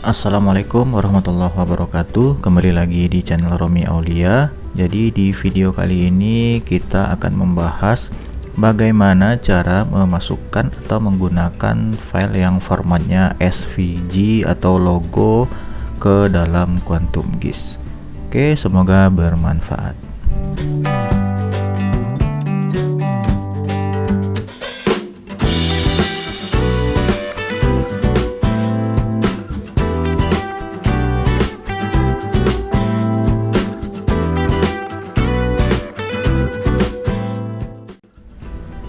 Assalamualaikum warahmatullahi wabarakatuh. Kembali lagi di channel Romi Aulia. Jadi di video kali ini kita akan membahas bagaimana cara memasukkan atau menggunakan file yang formatnya SVG atau logo ke dalam Quantum GIS. Oke, semoga bermanfaat.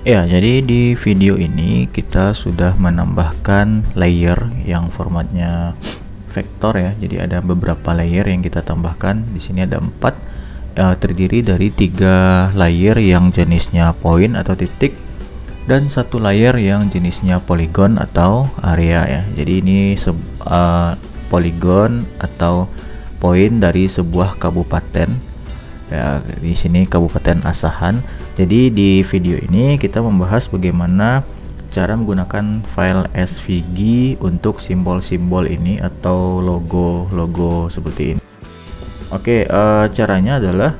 Ya, jadi di video ini kita sudah menambahkan layer yang formatnya vektor ya. Jadi ada beberapa layer yang kita tambahkan. Di sini ada 4, terdiri dari 3 layer yang jenisnya point atau titik dan 1 layer yang jenisnya polygon atau area ya. Jadi ini polygon atau point dari sebuah kabupaten. Ya, di sini Kabupaten Asahan. Jadi di video ini kita membahas bagaimana cara menggunakan file SVG untuk simbol-simbol ini atau logo-logo seperti ini. Oke, caranya adalah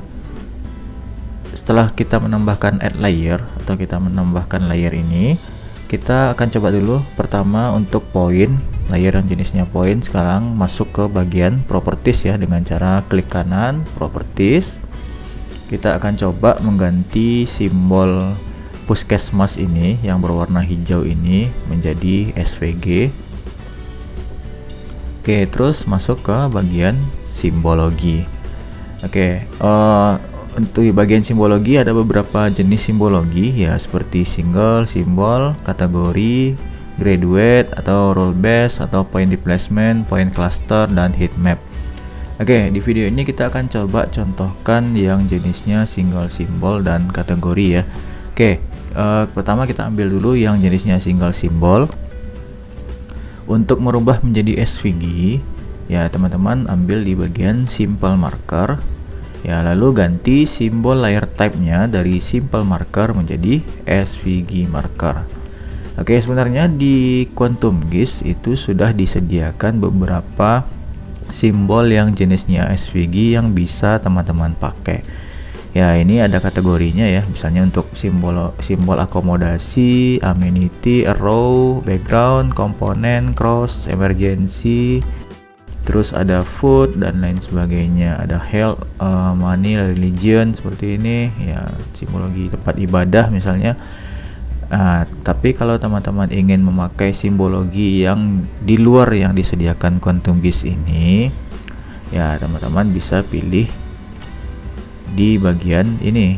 setelah kita menambahkan add layer atau kita menambahkan layer ini, kita akan coba dulu pertama untuk point, layer yang jenisnya point. Sekarang masuk ke bagian properties ya, dengan cara klik kanan properties. Kita akan coba mengganti simbol puskesmas ini yang berwarna hijau ini menjadi SVG. Oke, terus masuk ke bagian simbologi. Oke, untuk bagian simbologi ada beberapa jenis simbologi ya, seperti single, simbol, kategori, graduate atau role based atau point replacement, point cluster, dan heat map. Oke, di video ini kita akan coba contohkan yang jenisnya single simbol dan kategori ya. Oke, pertama kita ambil dulu yang jenisnya single simbol. Untuk merubah menjadi SVG, ya teman-teman ambil di bagian simple marker. Ya, lalu ganti simbol layer type-nya dari simple marker menjadi SVG marker. Oke, sebenarnya di Quantum GIS itu sudah disediakan beberapa simbol yang jenisnya SVG yang bisa teman-teman pakai. Ya, ini ada kategorinya ya. Misalnya untuk simbol akomodasi, amenity, arrow, background, komponen, cross, emergency, terus ada food dan lain sebagainya. Ada health, money, religion seperti ini ya, simbologi tempat ibadah misalnya. Tapi kalau teman-teman ingin memakai simbologi yang di luar yang disediakan Quantum GIS ini, ya teman-teman bisa pilih di bagian ini.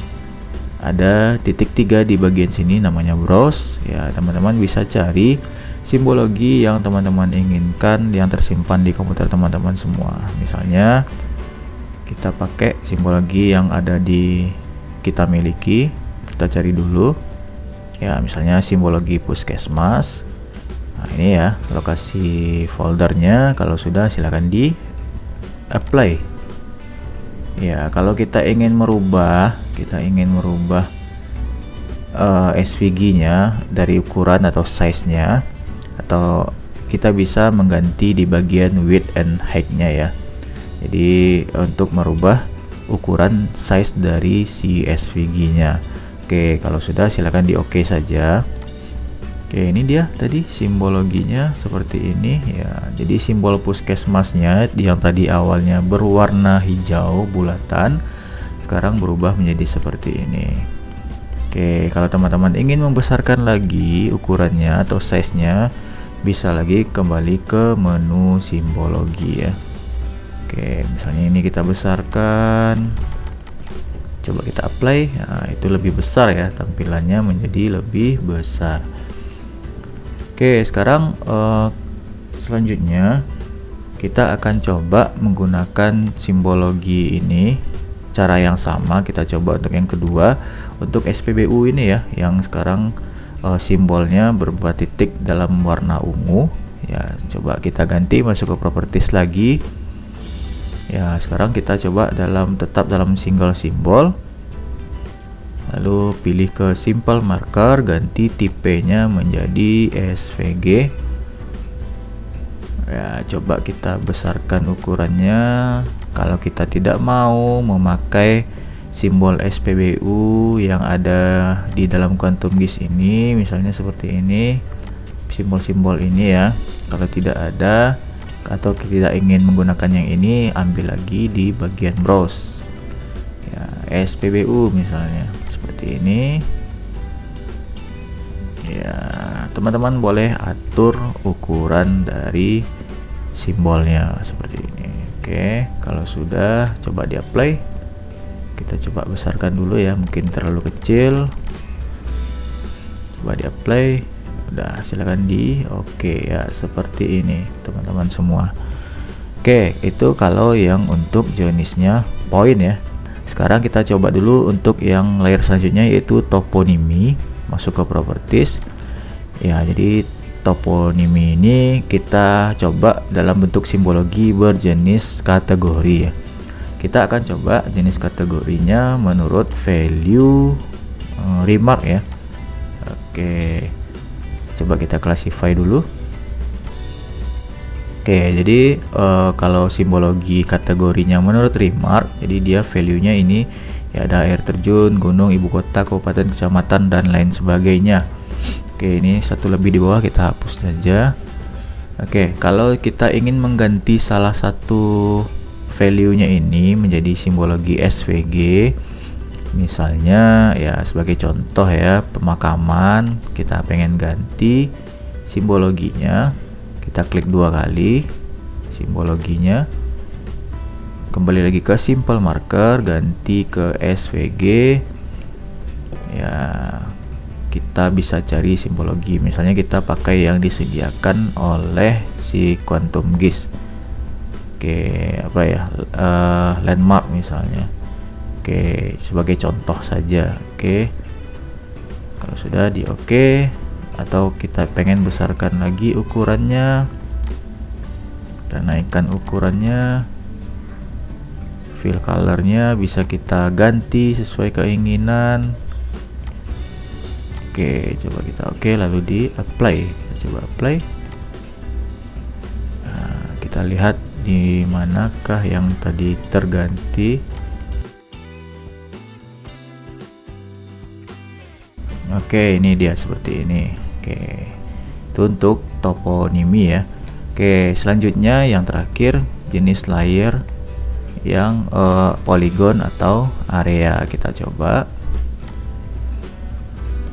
Ada titik 3 di bagian sini namanya browse. Ya, teman-teman bisa cari simbologi yang teman-teman inginkan yang tersimpan di komputer teman-teman semua. Misalnya kita pakai simbologi yang ada di kita miliki. Kita cari dulu. Ya, misalnya simbologi puskesmas. Nah, ini ya lokasi foldernya. Kalau sudah silakan di apply. Ya, kalau kita ingin merubah SVG-nya dari ukuran atau size-nya, atau kita bisa mengganti di bagian width and height-nya ya. Jadi untuk merubah ukuran size dari si SVG-nya. Oke, kalau sudah silakan di OK saja. Oke, ini dia tadi simbologinya seperti ini ya. Jadi simbol puskesmasnya yang tadi awalnya berwarna hijau bulatan, sekarang berubah menjadi seperti ini. Oke, kalau teman-teman ingin membesarkan lagi ukurannya atau size-nya, bisa lagi kembali ke menu simbologi ya. Oke, misalnya ini kita besarkan. Coba kita apply. Nah, itu lebih besar ya, tampilannya menjadi lebih besar. Oke, sekarang selanjutnya kita akan coba menggunakan simbologi ini. Cara yang sama kita coba untuk yang kedua, untuk SPBU ini ya, yang sekarang simbolnya berupa titik dalam warna ungu ya. Coba kita ganti, masuk ke properties lagi. Ya, sekarang kita coba tetap dalam single simbol. Lalu pilih ke simple marker, ganti tipenya menjadi SVG. Ya, coba kita besarkan ukurannya. Kalau kita tidak mau memakai simbol SPBU yang ada di dalam Quantum GIS ini, misalnya seperti ini, simbol-simbol ini ya. Kalau tidak ada atau tidak ingin menggunakan yang ini, ambil lagi di bagian browse ya, SPBU misalnya seperti ini ya. Teman-teman boleh atur ukuran dari simbolnya seperti ini. Oke, kalau sudah, coba di apply. Kita coba besarkan dulu ya, mungkin terlalu kecil. Coba di apply. Udah, silakan di oke ya, seperti ini teman-teman semua. Oke, itu kalau yang untuk jenisnya poin ya. Sekarang kita coba dulu untuk yang layer selanjutnya, yaitu toponimi. Masuk ke properties ya. Jadi toponimi ini kita coba dalam bentuk simbologi berjenis kategori ya. Kita akan coba jenis kategorinya menurut value remark ya. Oke, coba kita classify dulu. Oke, jadi kalau simbologi kategorinya menurut remark, jadi dia value-nya ini ya, ada air terjun, gunung, ibu kota, kabupaten, kecamatan, dan lain sebagainya. Oke, ini satu lebih di bawah kita hapus saja. Oke, kalau kita ingin mengganti salah satu value-nya ini menjadi simbologi SVG, misalnya ya sebagai contoh ya, pemakaman, kita pengen ganti simbologinya, kita klik 2 kali simbologinya, kembali lagi ke simple marker, ganti ke SVG ya. Kita bisa cari simbologi, misalnya kita pakai yang disediakan oleh si Quantum GIS. Oke, apa ya, landmark misalnya. Oke, sebagai contoh saja. Oke, kalau sudah di oke, atau kita pengen besarkan lagi ukurannya, kita naikkan ukurannya, fill colornya bisa kita ganti sesuai keinginan. Oke, coba kita oke, lalu di apply. Kita coba apply. Nah, kita lihat di manakah yang tadi terganti. Oke, ini dia seperti ini. Oke, itu untuk toponimi ya. Oke, selanjutnya yang terakhir, jenis layer yang polygon atau area. Kita coba.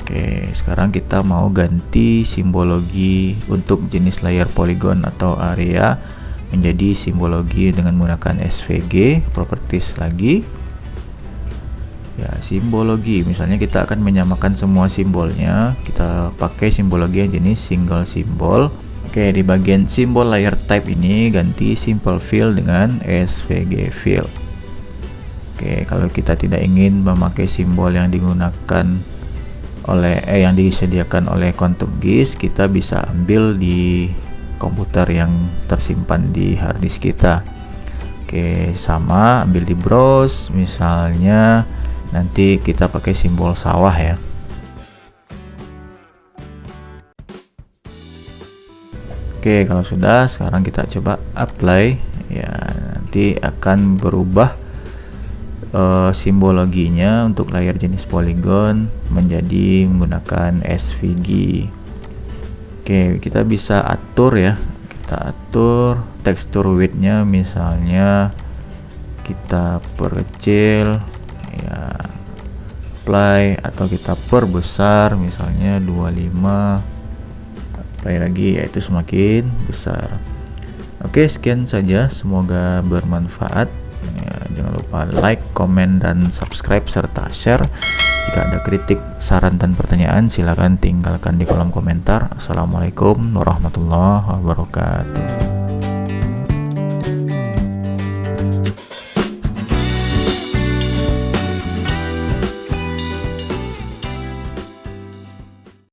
Oke, sekarang kita mau ganti simbologi untuk jenis layer polygon atau area menjadi simbologi dengan menggunakan SVG, properties lagi. Ya, simbologi, misalnya kita akan menyamakan semua simbolnya, kita pakai simbologi yang jenis single symbol. Oke, di bagian simbol layer type ini ganti simple fill dengan SVG fill. Oke, kalau kita tidak ingin memakai simbol yang digunakan oleh yang disediakan oleh Quantum GIS, kita bisa ambil di komputer yang tersimpan di hard disk kita. Oke, sama, ambil di browse, misalnya nanti kita pakai simbol sawah ya. Oke, kalau sudah, sekarang kita coba apply ya, nanti akan berubah simbologinya untuk layar jenis polygon menjadi menggunakan SVG. Oke, kita bisa atur ya, kita atur tekstur width-nya, misalnya kita perkecil ya, apply, atau kita perbesar misalnya 25, apply lagi, yaitu semakin besar. Oke, sekian saja, semoga bermanfaat ya. Jangan lupa like, komen, dan subscribe serta share. Jika ada kritik, saran, dan pertanyaan, silakan tinggalkan di kolom komentar. Assalamualaikum warahmatullahi wabarakatuh.